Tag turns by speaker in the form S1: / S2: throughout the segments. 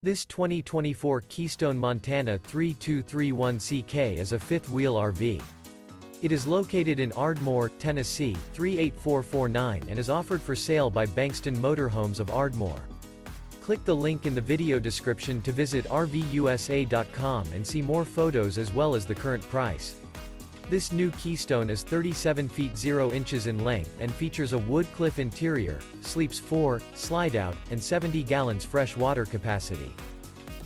S1: This 2024 Keystone Montana 3231CK is a fifth-wheel RV. It is located in Ardmore, Tennessee, 38449 and is offered for sale by Bankston Motorhomes of Ardmore. Click the link in the video description to visit RVUSA.com and see more photos as well as the current price. This new Keystone is 37 feet 0 inches in length and features a WOODCLIFF interior, sleeps 4, slide-out, and 70 gallons fresh water capacity.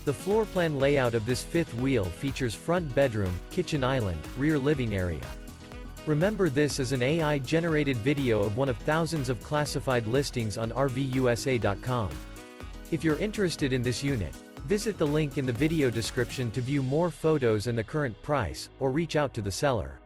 S1: The floor plan layout of this fifth wheel features front bedroom, kitchen island, rear living area. Remember, this is an AI-generated video of one of thousands of classified listings on RVUSA.com. If you're interested in this unit, visit the link in the video description to view more photos and the current price, or reach out to the seller.